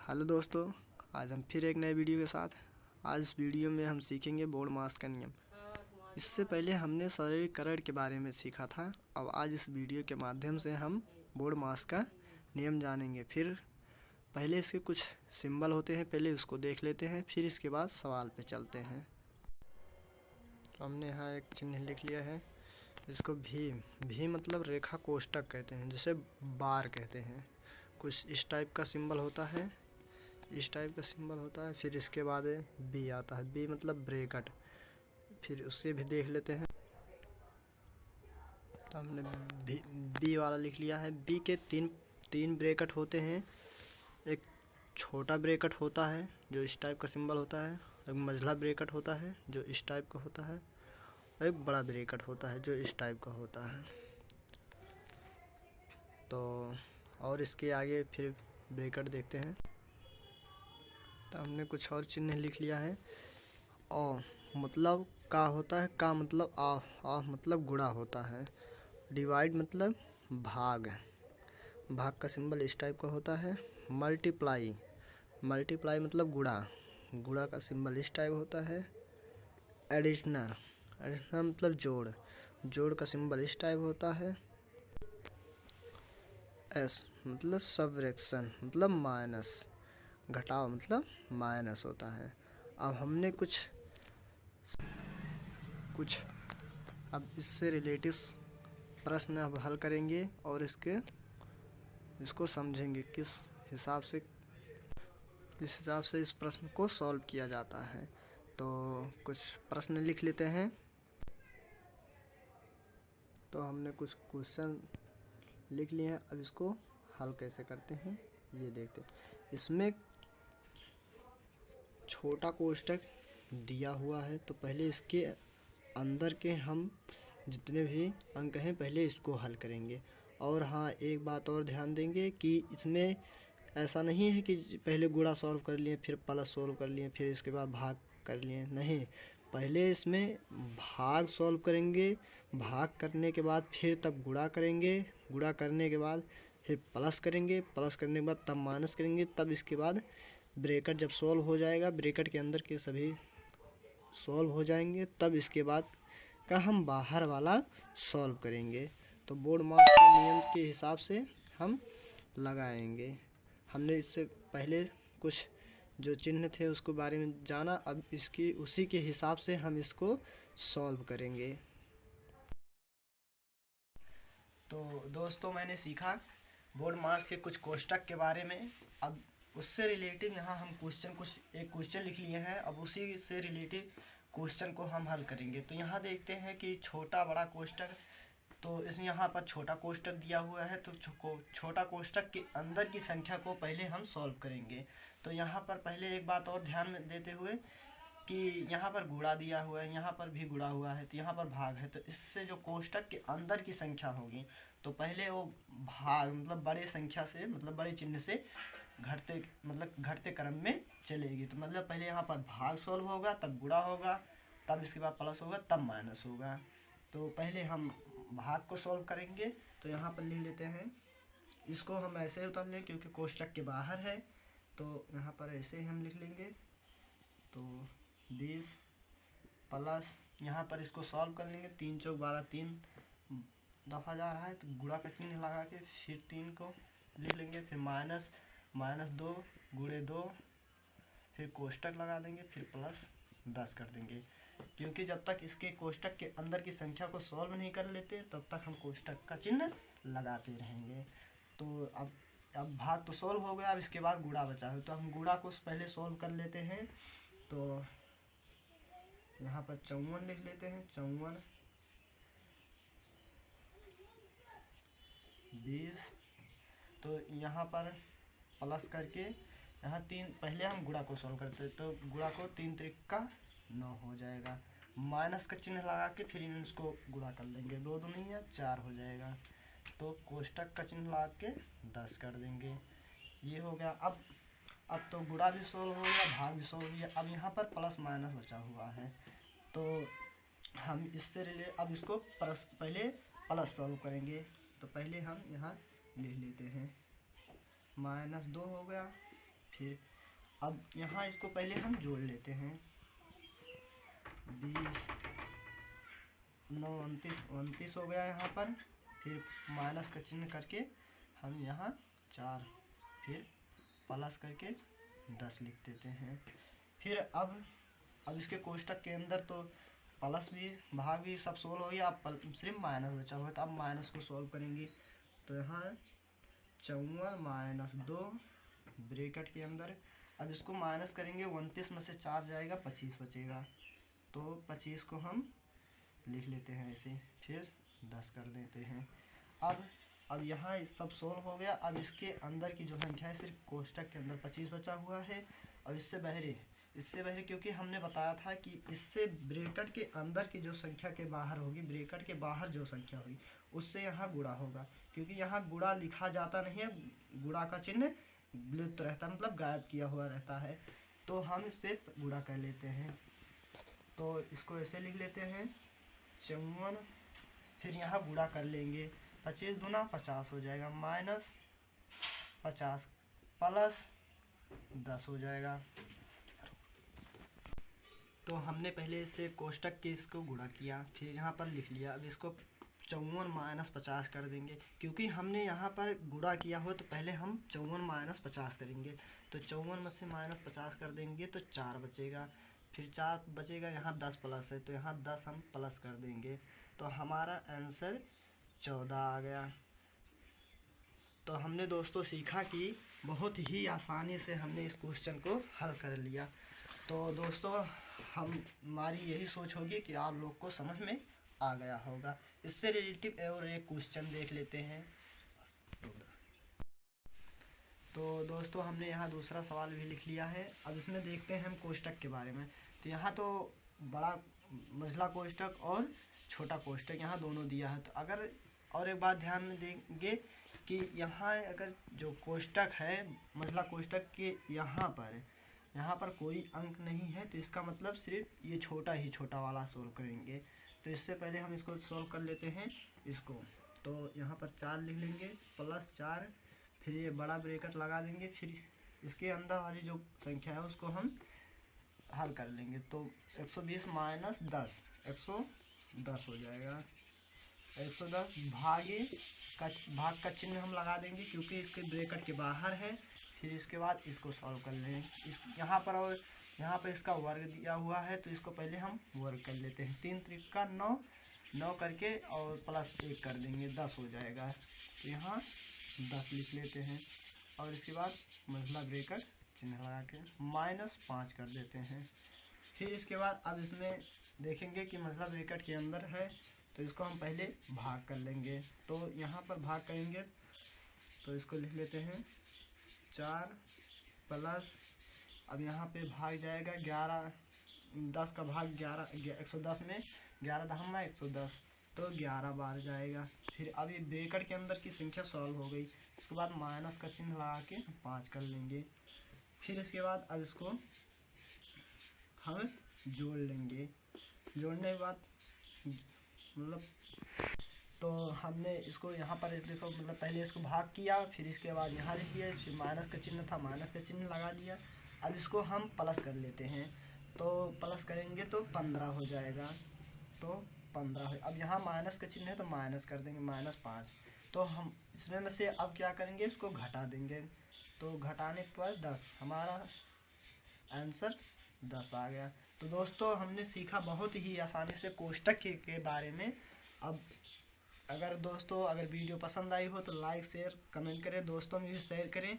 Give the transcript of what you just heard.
Hello दोस्तों, आज हम फिर एक नए वीडियो के साथ। आज इस वीडियो में हम सीखेंगे बोर्ड मास का नियम। इससे पहले हमने सरलीकरण के बारे में सीखा था। अब आज इस वीडियो के माध्यम से हम बोर्ड मास का नियम जानेंगे। फिर पहले इसके कुछ सिंबल होते हैं, पहले उसको देख लेते हैं, फिर इसके बाद सवाल पे चलते हैं। हमने यहाँ एक चिन्ह लिख लिया है, इसको भी मतलब रेखा कोष्ठक कहते हैं, जिसे बार कहते हैं। कुछ इस टाइप का सिंबल होता है, इस टाइप का सिंबल होता है। फिर इसके बाद बी आता है, बी मतलब ब्रैकेट। फिर उससे भी देख लेते हैं। तो हमने बी वाला लिख लिया है। बी के तीन ब्रैकेट होते हैं। एक छोटा ब्रैकेट होता है जो इस टाइप का सिंबल होता है, एक मझला ब्रैकेट होता है जो इस टाइप का होता है, और एक बड़ा ब्रैकेट होता है जो इस टाइप का होता है। तो और इसके आगे फिर ब्रैकेट देखते हैं। तो हमने कुछ और चिन्ह लिख लिया है। ओ मतलब का होता है, का मतलब आ मतलब गुणा होता है। डिवाइड मतलब भाग, भाग का सिंबल इस टाइप का होता है। मल्टीप्लाई, मल्टीप्लाई मतलब गुणा, गुणा का सिंबल इस टाइप होता है। एडिशनल, एडिशनल मतलब जोड़, जोड़ का सिंबल इस टाइप होता है। एस मतलब सबट्रैक्शन मतलब माइनस, घटाव मतलब माइनस होता है। अब हमने कुछ अब इससे रिलेटिव प्रश्न अब हल करेंगे और इसको समझेंगे किस हिसाब से इस प्रश्न को सॉल्व किया जाता है। तो कुछ प्रश्न लिख लेते हैं। तो हमने कुछ क्वेश्चन लिख लिए हैं, अब इसको हल कैसे करते हैं ये देखते हैं। इसमें छोटा कोष्ठक दिया हुआ है, तो पहले इसके अंदर के हम जितने भी अंक हैं पहले इसको हल करेंगे। और हाँ, एक बात और ध्यान देंगे कि इसमें ऐसा नहीं है कि पहले गुणा सॉल्व कर लिए फिर प्लस सॉल्व कर लिए फिर इसके बाद भाग कर लिए, नहीं। पहले इसमें भाग सॉल्व करेंगे, भाग करने के बाद फिर तब गुणा करेंगे, गुणा करने के बाद फिर प्लस करेंगे, प्लस करने के बाद तब माइनस करेंगे, तब इसके बाद ब्रैकेट जब सॉल्व हो जाएगा, ब्रैकेट के अंदर के सभी सॉल्व हो जाएंगे, तब इसके बाद का हम बाहर वाला सॉल्व करेंगे। तो बोर्ड मास के नियम के हिसाब से हम लगाएंगे। हमने इससे पहले कुछ जो चिन्ह थे उसके बारे में जाना, अब इसकी उसी के हिसाब से हम इसको सॉल्व करेंगे। तो दोस्तों, मैंने सीखा बोर्ड मास के कुछ कोष्ठक के बारे में। अब उससे रिलेटिव यहाँ हम एक क्वेश्चन लिख लिए हैं। अब उसी से रिलेटिव क्वेश्चन को हम हल करेंगे। तो यहाँ देखते हैं कि छोटा बड़ा कोष्ठक, तो इसमें यहाँ पर छोटा कोष्ठक दिया हुआ है, तो छोटा कोष्ठक के अंदर की संख्या को पहले हम सॉल्व करेंगे। तो यहाँ पर पहले एक बात और ध्यान में देते हुए कि यहाँ पर गुणा दिया हुआ है, यहाँ पर भी गुणा हुआ है, तो यहाँ पर भाग है, तो इससे जो कोष्ठक के अंदर की संख्या होगी तो पहले वो भाग मतलब बड़े संख्या से मतलब बड़े चिन्ह से घटते क्रम में चलेगी। तो मतलब पहले यहाँ पर भाग सॉल्व होगा, तब गुणा होगा, तब इसके बाद प्लस होगा, तब माइनस होगा। तो पहले हम भाग को सॉल्व करेंगे। तो यहाँ पर लिख लेते हैं, इसको हम ऐसे उतार लें क्योंकि कोष्ठक के बाहर है, तो यहाँ पर ऐसे ही हम लिख लेंगे। तो 20 प्लस यहाँ पर इसको सॉल्व कर लेंगे। 3 चौक 12, 3 दफ़ा जा रहा है तो गुणा का चिन्ह लगा के फिर 3 को लिख लेंगे। फिर माइनस 2 गुणे 2, फिर कोष्ठक लगा देंगे, फिर प्लस 10 कर देंगे। क्योंकि जब तक इसके कोष्ठक के अंदर की संख्या को सॉल्व नहीं कर लेते तब तक हम कोष्ठक का चिन्ह लगाते रहेंगे। तो अब भाग तो सॉल्व हो गया, अब इसके बाद गुणा बचा है, तो हम गुणा को पहले सॉल्व कर लेते हैं। तो यहाँ पर 54 लिख लेते हैं। 54 20, तो यहाँ पर प्लस करके यहाँ 3 पहले हम गुणा को सॉल्व करते हैं, तो गुणा को 3 त्रिक 9 हो जाएगा। माइनस का चिन्ह लगा के फिर इसको गुणा कर लेंगे, 2 दूनी या 4 हो जाएगा। तो कोष्ठक का चिन्ह लगा के 10 कर देंगे। ये हो गया। अब तो गुणा भी सॉल्व हो गया, भाग भी सॉल्व हो गया। अब यहाँ पर प्लस माइनस बचा हुआ है, तो हम इससे रिलेटेड अब इसको पहले प्लस सॉल्व करेंगे। तो पहले हम यहाँ लिख लेते हैं, -2 हो गया, फिर अब यहाँ इसको पहले हम जोड़ लेते हैं। 20 9 29 हो गया यहाँ पर। फिर माइनस का चिन्ह करके हम यहाँ 4, फिर प्लस करके 10 लिख देते हैं। फिर अब इसके कोष्टक के अंदर तो प्लस भी भाग भी सब सोल्व हो गया, अब सिर्फ माइनस बचा हुआ है। तो अब माइनस को सोल्व करेंगे। तो यहाँ 54 माइनस 2 ब्रैकेट के अंदर, अब इसको माइनस करेंगे, 29 में से 4 जाएगा, 25 बचेगा। तो 25 को हम लिख लेते हैं ऐसे, फिर 10 कर देते हैं। अब यहाँ सब सोल्व हो गया। अब इसके अंदर की जो संख्या है सिर्फ कोष्टक के अंदर 25 बचा हुआ है। और इससे बहरे क्योंकि हमने बताया था कि इससे ब्रैकेट के अंदर की जो संख्या के बाहर होगी, ब्रैकेट के बाहर जो संख्या होगी उससे यहाँ गुणा होगा, क्योंकि यहाँ गुणा लिखा जाता नहीं है, गुणा का चिन्ह विलुप्त रहता है, मतलब गायब किया हुआ रहता है। तो हम इससे गुणा कर लेते हैं। तो इसको ऐसे लिख लेते हैं 54, फिर यहाँ गुणा कर लेंगे, 25 दूना 50 हो जाएगा, माइनस 50 प्लस 10 हो जाएगा। तो हमने पहले इससे कोष्टक के इसको गुणा किया, फिर यहाँ पर लिख लिया। अब इसको 54 माइनस 50 कर देंगे, क्योंकि हमने यहाँ पर गुणा किया हो तो पहले हम 54 माइनस 50 करेंगे। तो 54 में से माइनस 50 कर देंगे तो 4 बचेगा, फिर 4 बचेगा, यहाँ 10 प्लस है तो यहाँ 10 हम प्लस कर देंगे। तो हमारा आंसर 14 आ गया। तो हमने दोस्तों सीखा कि बहुत ही आसानी से हमने इस क्वेश्चन को हल कर लिया। तो दोस्तों हमारी यही सोच होगी कि आप लोग को समझ में आ गया होगा। इससे रिलेटिव और एक क्वेश्चन देख लेते हैं। तो दोस्तों हमने यहाँ दूसरा सवाल भी लिख लिया है। अब इसमें देखते हैं हम कोष्टक के बारे में। तो यहाँ तो बड़ा मझला कोष्टक और छोटा कोष्टक यहाँ दोनों दिया है। तो अगर और एक बात ध्यान में देंगे कि यहाँ अगर जो कोष्टक है मझला कोष्टक के यहाँ पर कोई अंक नहीं है, तो इसका मतलब सिर्फ ये छोटा ही छोटा वाला सोल्व करेंगे। तो इससे पहले हम इसको सोल्व कर लेते हैं इसको। तो यहाँ पर 4 लिख लेंगे, प्लस 4, फिर ये बड़ा ब्रैकेट लगा देंगे, फिर इसके अंदर वाली जो संख्या है उसको हम हल कर लेंगे। तो 120 माइनस 10 110 हो जाएगा। 110 भाग का चिन्ह हम लगा देंगे, क्योंकि इसके ब्रैकेट के बाहर है। फिर इसके बाद इसको सॉल्व कर लें। यहाँ पर इसका वर्ग दिया हुआ है, तो इसको पहले हम वर्ग कर लेते हैं। 3 त्रिका 9 करके और प्लस 1 कर देंगे, 10 हो जाएगा। तो यहाँ 10 लिख लेते हैं और इसके बाद मझला ब्रैकेट चिन्ह लगा के माइनस 5 कर देते हैं। फिर इसके बाद अब इसमें देखेंगे कि मझला ब्रैकेट के अंदर है, तो इसको हम पहले भाग कर लेंगे। तो यहाँ पर भाग करेंगे, तो इसको लिख लेते हैं 4 प्लस, अब यहाँ पे भाग जाएगा 11, 10 का भाग 11, 110 में 11 दहम 110, तो 11 बार जाएगा। फिर अब ये ब्रैकेट के अंदर की संख्या सॉल्व हो गई। उसके बाद माइनस का चिन्ह लगा के 5 कर लेंगे। फिर इसके बाद अब इसको हम जोड़ लेंगे। जोड़ने के बाद मतलब तो हमने इसको यहाँ पर देखो, मतलब पहले इसको भाग किया, फिर इसके बाद यहाँ लिख लिया, फिर माइनस का चिन्ह था, माइनस का चिन्ह लगा दिया। अब इसको हम प्लस कर लेते हैं। तो प्लस करेंगे तो 15 हो जाएगा। तो 15 है। अब यहाँ माइनस का चिन्ह है तो माइनस कर देंगे, माइनस 5। तो हम इसमें में से अब क्या करेंगे, इसको घटा देंगे। तो घटाने पर 10, हमारा आंसर 10 आ गया। तो दोस्तों हमने सीखा बहुत ही आसानी से कोष्टक के बारे में। अब अगर वीडियो पसंद आई हो तो लाइक शेयर कमेंट करें, दोस्तों में भी शेयर करें